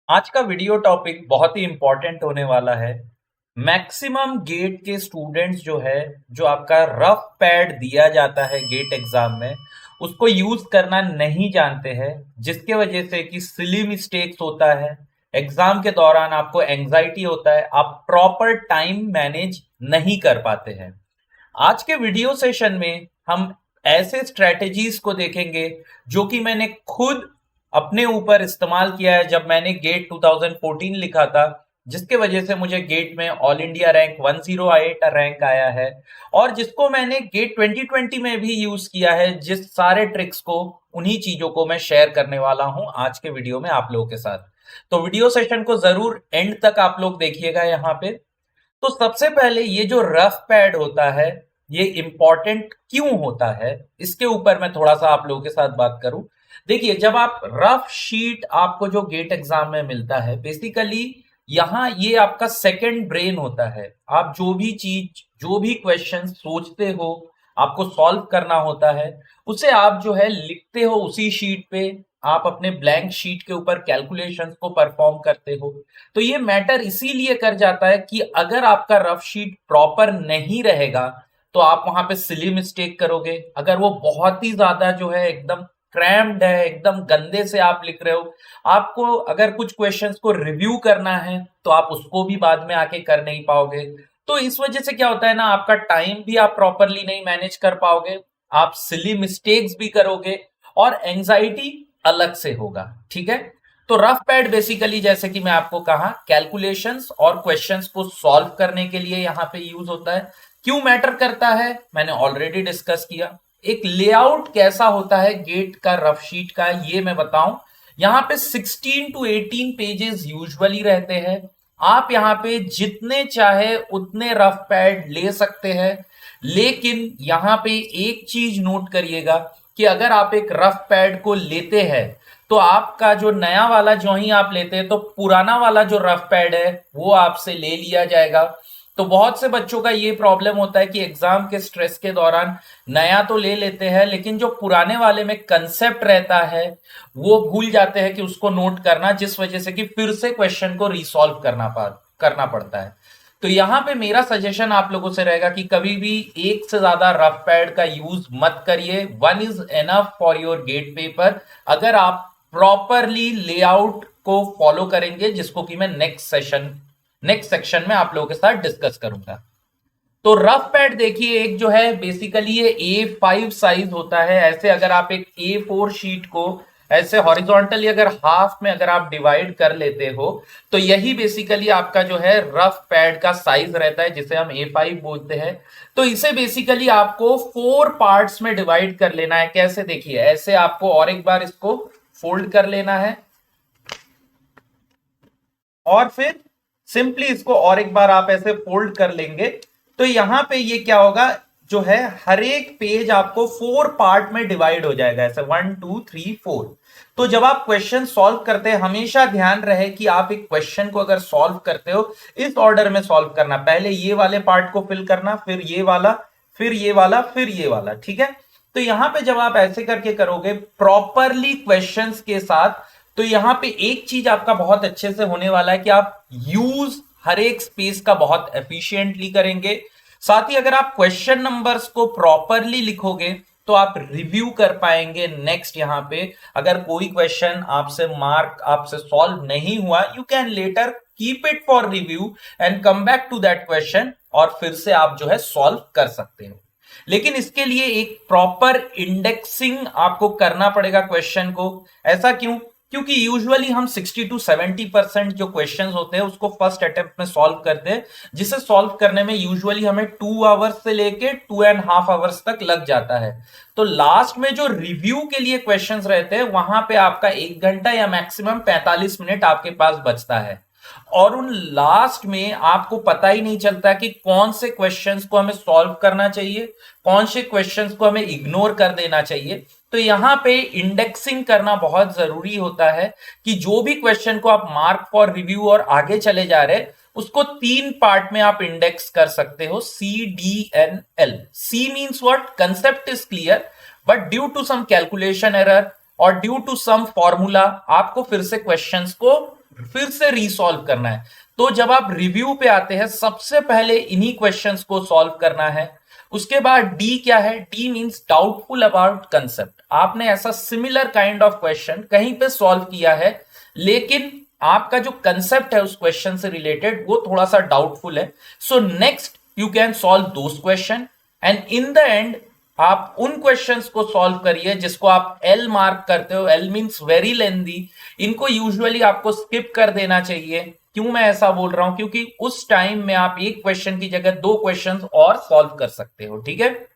आज का video topic बहुत ही इंपॉर्टेंट होने वाला है। मैक्सिमम गेट के स्टूडेंट्स जो है, जो आपका रफ पैड दिया जाता है गेट एग्जाम में, उसको यूज करना नहीं जानते हैं, जिसके वजह से कि सिली मिस्टेक्स होता है। एग्जाम के दौरान आपको एंजाइटी होता है, आप प्रॉपर टाइम मैनेज नहीं कर पाते हैं। आज के वीडियो सेशन में हम ऐसे स्ट्रेटेजीज को देखेंगे जो कि मैंने खुद अपने ऊपर इस्तेमाल किया है जब मैंने गेट 2014 लिखा था, जिसके वजह से मुझे गेट में ऑल इंडिया रैंक 108 रैंक आया है, और जिसको मैंने गेट 2020 में भी यूज किया है। जिस सारे ट्रिक्स को, उन्हीं चीजों को मैं शेयर करने वाला हूं आज के वीडियो में आप लोगों के साथ। तो वीडियो सेशन को जरूर एंड तक आप लोग देखिएगा। यहाँ पे तो सबसे पहले ये जो रफ पैड होता है, ये इंपॉर्टेंट क्यों होता है, इसके ऊपर मैं थोड़ा सा आप लोगों के साथ बात करूं। देखिए, जब आप रफ शीट आपको जो गेट एग्जाम में मिलता है, बेसिकली यहाँ ये आपका सेकंड ब्रेन होता है। आप जो भी चीज, जो भी क्वेश्चन सोचते हो, आपको सॉल्व करना होता है, उसे आप जो है लिखते हो उसी शीट पे। आप अपने ब्लैंक शीट के ऊपर कैलकुलेशंस को परफॉर्म करते हो। तो ये मैटर इसीलिए कर जाता है कि अगर आपका रफ शीट प्रॉपर नहीं रहेगा तो आप वहां पे सिली मिस्टेक करोगे। अगर वो बहुत ही ज्यादा जो है एकदम क्रैम्ड है, एकदम गंदे से आप लिख रहे हो, आपको अगर कुछ क्वेश्चंस को रिव्यू करना है तो आप उसको भी बाद में आके कर नहीं पाओगे। तो इस वजह से क्या होता है ना, आपका टाइम भी आप प्रॉपरली नहीं मैनेज कर पाओगे, आप सिली मिस्टेक्स भी करोगे, और एंजाइटी अलग से होगा। ठीक है। तो रफ पैड बेसिकली, जैसे कि मैं आपको कहा, कैलकुलेशंस और क्वेश्चंस को सॉल्व करने के लिए यहां पे यूज होता है। क्यों मैटर करता है, मैंने ऑलरेडी डिस्कस किया। एक लेआउट कैसा होता है गेट का, रफ शीट का, ये मैं बताऊं। यहां पे 16 टू 18 पेजेस यूजुअली रहते हैं। आप यहां पे जितने चाहे उतने रफ पैड ले सकते हैं, लेकिन यहां पे एक चीज नोट करिएगा कि अगर आप एक रफ पैड को लेते हैं तो आपका जो नया वाला जो ही आप लेते हैं, तो पुराना वाला जो रफ पैड है वो आपसे ले लिया जाएगा। तो बहुत से बच्चों का ये प्रॉब्लम होता है कि एग्जाम के स्ट्रेस के दौरान नया तो ले लेते हैं, लेकिन जो पुराने वाले में कंसेप्ट रहता है वो भूल जाते हैं कि उसको नोट करना, जिस वजह से कि फिर से क्वेश्चन को रिसॉल्व करना पड़ता है। तो यहां पे मेरा सजेशन आप लोगों से रहेगा कि कभी भी एक से ज्यादा रफ पैड का यूज मत करिए। One is enough for your get paper, अगर आप प्रॉपरली लेआउट को फॉलो करेंगे, जिसको कि मैं नेक्स्ट सेक्शन में आप लोगों के साथ डिस्कस करूंगा। तो रफ पैड देखिए, एक जो है बेसिकली ये A5 साइज होता है। ऐसे अगर आप एक A4 शीट को ऐसे हॉरिजॉन्टली अगर हाफ में अगर आप डिवाइड कर लेते हो, तो यही बेसिकली आपका जो है रफ पैड का साइज रहता है, जिसे हम A5 बोलते हैं। तो इसे बेसिकली आपको 4 पार्ट्स में डिवाइड कर लेना है। कैसे, देखिए, ऐसे आपको और एक बार इसको फोल्ड कर लेना है, और फिर सिंपली इसको और एक बार आप ऐसे फोल्ड कर लेंगे। तो यहां पे ये क्या होगा, जो है हर एक पेज आपको 4 पार्ट में डिवाइड हो जाएगा, ऐसे 1 2 3 4। तो जब आप क्वेश्चन सॉल्व करते हैं, हमेशा ध्यान रहे कि आप एक क्वेश्चन को अगर सॉल्व करते हो, इस ऑर्डर में सॉल्व करना। पहले ये वाले पार्ट को फिल करना, फिर ये वाला, फिर ये वाला, फिर ये वाला। ठीक है। तो यहां पे जब आप ऐसे करके करोगे प्रॉपरली क्वेश्चंस के साथ, तो यहां पे एक चीज आपका बहुत अच्छे से होने वाला है कि आप यूज हर एक स्पेस का बहुत एफिशिएंटली करेंगे। साथ ही अगर आप क्वेश्चन नंबर्स को प्रॉपरली लिखोगे तो आप रिव्यू कर पाएंगे। नेक्स्ट यहां पे अगर कोई क्वेश्चन आपसे सॉल्व नहीं हुआ, you can later keep it for review and come back to that question, और फिर से आप जो है सॉल्व कर सकते हो। लेकिन इसके लिए एक प्रॉपर इंडेक्सिंग आपको करना पड़ेगा क्वेश्चन को। ऐसा क्यों? क्योंकि यूजुअली हम 60 टू 70% जो क्वेश्चंस होते हैं उसको फर्स्ट अटेम्प्ट में सॉल्व करते हैं, जिसे सॉल्व करने में यूजुअली हमें 2 आवर्स से लेके 2.5 आवर्स तक लग जाता है। तो लास्ट में जो रिव्यू के लिए क्वेश्चंस रहते हैं, वहां पे आपका 1 घंटा या मैक्सिमम 45 मिनट आपके पास बचता है। और उन लास्ट में आपको पता ही नहीं चलता कि कौन से क्वेश्चंस को हमें सॉल्व करना चाहिए, कौन से क्वेश्चंस को हमें इग्नोर कर देना चाहिए। तो यहां पे इंडेक्सिंग करना बहुत जरूरी होता है कि जो भी क्वेश्चन को आप मार्क फॉर रिव्यू और आगे चले जा रहे, उसको 3 पार्ट में आप इंडेक्स कर सकते हो, CDNL। C means what? Concept is clear, but due to some calculation error और ड्यू टू सम फॉर्मूला आपको फिर से क्वेश्चंस को फिर से रीसॉल्व करना है। तो जब आप रिव्यू पे आते हैं सबसे पहले इन्हीं क्वेश्चंस को सॉल्व करना है। उसके बाद डी क्या है, D means doubtful about concept. आपने ऐसा सिमिलर काइंड ऑफ क्वेश्चन कहीं पे सॉल्व किया है, लेकिन आपका जो कंसेप्ट है उस क्वेश्चन से रिलेटेड वो थोड़ा सा डाउटफुल है। So next you can solve those question and in the end आप उन क्वेश्चंस को सॉल्व करिए जिसको आप एल मार्क करते हो। L means very lengthy. इनको यूजुअली आपको स्किप कर देना चाहिए। क्यों मैं ऐसा बोल रहा हूं, क्योंकि उस टाइम में आप एक क्वेश्चन की जगह दो क्वेश्चंस और सॉल्व कर सकते हो, ठीक है।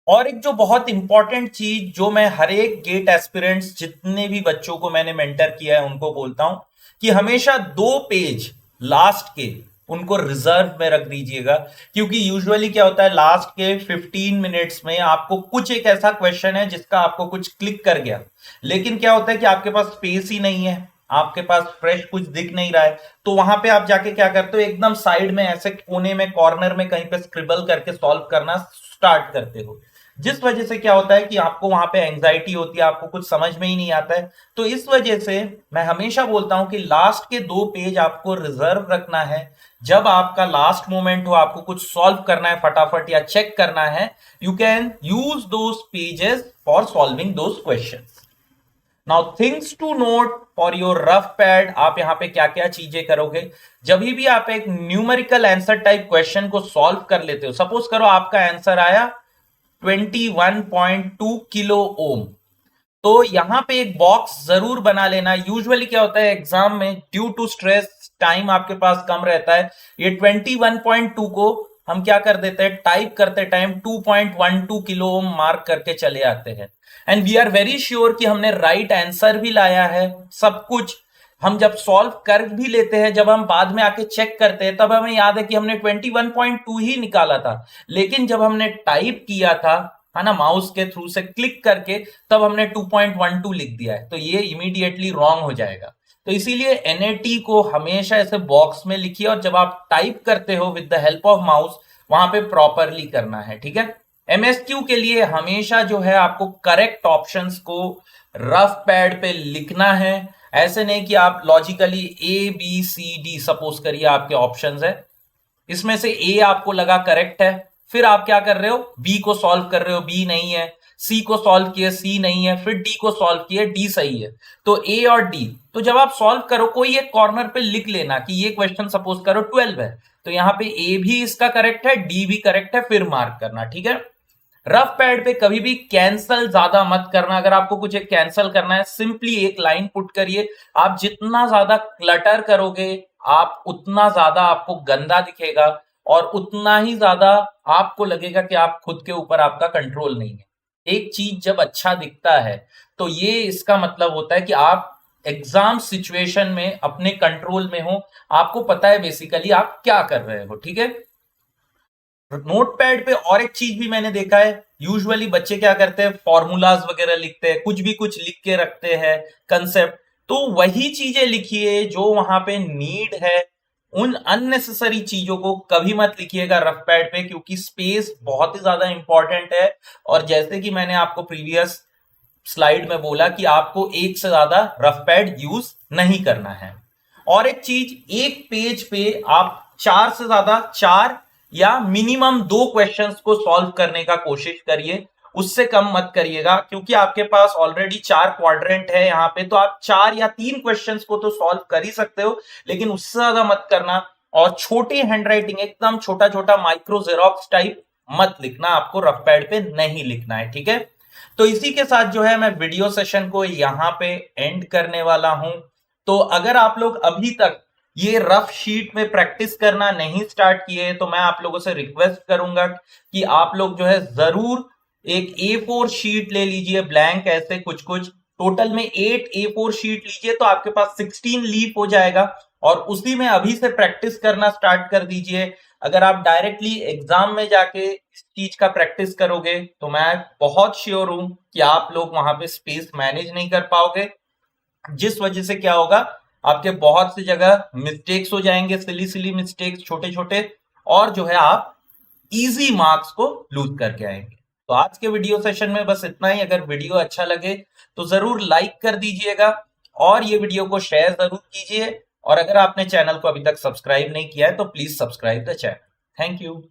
और एक जो बहुत इंपॉर्टेंट चीज जो मैं हर एक गेट एस्पिरेंट्स जितने भी बच्चों को मैंने मेंटर किया है उनको बोलता हूं कि हमेशा 2 पेज लास्ट के उनको रिजर्व में रख दीजिएगा। क्योंकि यूजुअली क्या होता है, लास्ट के 15 मिनट्स में आपको कुछ एक ऐसा क्वेश्चन है जिसका आपको कुछ क्लिक कर गया, लेकिन क्या होता है कि आपके पास स्पेस ही नहीं है, आपके पास फ्रेश कुछ दिख नहीं रहा है। तो वहां पे आप जाके क्या करते हो, एकदम साइड में ऐसे कोने में कॉर्नर में कहीं पे स्क्रिबल करके सॉल्व करना स्टार्ट करते हो, जिस वजह से क्या होता है कि आपको वहां पे एंजाइटी होती है, आपको कुछ समझ में ही नहीं आता है। तो इस वजह से मैं हमेशा बोलता हूं कि लास्ट के 2 पेज आपको रिजर्व रखना है। जब आपका लास्ट मोमेंट हो, आपको कुछ सॉल्व करना है फटाफट या चेक करना है, you can use those pages for solving those questions. Now things to note for your rough pad. आप यहां पे क्या क्या चीजें करोगे जब भी आप एक न्यूमेरिकल आंसर टाइप क्वेश्चन को सॉल्व कर लेते हो। सपोज करो आपका आंसर आया 21.2 किलो ओम, तो यहां पे एक बॉक्स जरूर बना लेना। यूजुअली क्या होता है एग्जाम में, ड्यू टू स्ट्रेस टाइम आपके पास कम रहता है, ये 21.2 को हम क्या कर देते हैं, टाइप करते टाइम 2.12 किलो ओम मार्क करके चले आते हैं। And we are very sure कि हमने राइट आंसर भी लाया है। सब कुछ हम जब सॉल्व कर भी लेते हैं, जब हम बाद में आके चेक करते हैं तब हमें याद है कि हमने 21.2 ही निकाला था, लेकिन जब हमने टाइप किया था, है ना, माउस के थ्रू से क्लिक करके, तब हमने 2.12 लिख दिया है, तो ये इमीडिएटली रॉन्ग हो जाएगा। तो इसीलिए एनएटी को हमेशा ऐसे बॉक्स में लिखिए और जब आप टाइप करते हो with the help of mouse वहां पे प्रॉपरली करना है, ठीक है। एमएसक्यू के लिए हमेशा जो है आपको करेक्ट ऑप्शंस को रफ पैड पे लिखना है। ऐसे नहीं कि आप logically A B C D suppose करिए आपके ऑप्शंस है, इसमें से ए आपको लगा करेक्ट है, फिर आप क्या कर रहे हो, बी को सॉल्व कर रहे हो, बी नहीं है, सी को सॉल्व किए, सी नहीं है, फिर डी को सॉल्व किए, डी सही है, तो ए और डी। तो जब आप सॉल्व करो कोई एक कॉर्नर पे लिख लेना कि ये क्वेश्चन सपोज करो 12 है, तो यहां पे ए भी इसका करेक्ट है, डी भी करेक्ट है, फिर मार्क करना, ठीक है। रफ पैड पे कभी भी कैंसल ज्यादा मत करना। अगर आपको कुछ एक कैंसल करना है, सिंपली एक लाइन पुट करिए। आप जितना ज्यादा क्लटर करोगे, आप उतना ज्यादा आपको गंदा दिखेगा और उतना ही ज्यादा आपको लगेगा कि आप खुद के ऊपर आपका कंट्रोल नहीं है। एक चीज जब अच्छा दिखता है तो ये इसका मतलब होता है कि आप एग्जाम सिचुएशन में अपने कंट्रोल में हो, आपको पता है बेसिकली आप क्या कर रहे हो, ठीक है। नोटपैड पे और एक चीज भी मैंने देखा है, यूजुअली बच्चे क्या करते हैं, फॉर्मूलाज वगैरह लिखते हैं, कुछ भी कुछ लिख के रखते हैं कंसेप्ट। तो वही चीजें लिखिए जो वहां पे नीड है। उन अननेसेसरी चीजों को कभी मत लिखिएगा रफ पैड पे, क्योंकि स्पेस बहुत ही ज्यादा इंपॉर्टेंट है। और जैसे कि मैंने आपको प्रीवियस स्लाइड में बोला कि आपको एक से ज्यादा रफ पैड यूज नहीं करना है। और एक चीज, एक पेज पे आप 4 या मिनिमम 2 क्वेश्चंस को सॉल्व करने का कोशिश करिए, उससे कम मत करिएगा। क्योंकि आपके पास ऑलरेडी 4 क्वाड्रेंट है यहाँ पे, तो आप 4 या 3 क्वेश्चंस को तो सॉल्व कर ही सकते हो, लेकिन उससे ज्यादा मत करना। और छोटी हैंडराइटिंग, एकदम छोटा छोटा माइक्रो जेरोक्स टाइप मत लिखना, आपको रफ पैड पे नहीं लिखना है, ठीक है। तो इसी के साथ जो है मैं वीडियो सेशन को यहाँ पे एंड करने वाला हूं। तो अगर आप लोग अभी तक ये रफ शीट में प्रैक्टिस करना नहीं स्टार्ट किए, तो मैं आप लोगों से रिक्वेस्ट करूंगा कि आप लोग जो है जरूर एक A4 शीट ले लीजिए, ब्लैंक ऐसे कुछ कुछ, टोटल में 8 A4 शीट लीजिए, तो आपके पास 16 लीफ हो जाएगा। और उसी में अभी से प्रैक्टिस करना स्टार्ट कर दीजिए। अगर आप डायरेक्टली एग्जाम में जाके इस चीज का प्रैक्टिस करोगे तो मैं बहुत श्योर हूं कि आप लोग वहां पे स्पेस मैनेज नहीं कर पाओगे, जिस वजह से क्या होगा, आपके बहुत सी जगह मिस्टेक्स हो जाएंगे, सिली सिली मिस्टेक्स, छोटे छोटे, और जो है आप इजी मार्क्स को लूज करके आएंगे। तो आज के वीडियो सेशन में बस इतना ही। अगर वीडियो अच्छा लगे तो जरूर लाइक कर दीजिएगा और ये वीडियो को शेयर जरूर कीजिए, और अगर आपने चैनल को अभी तक सब्सक्राइब नहीं किया है तो please subscribe the channel. Thank you.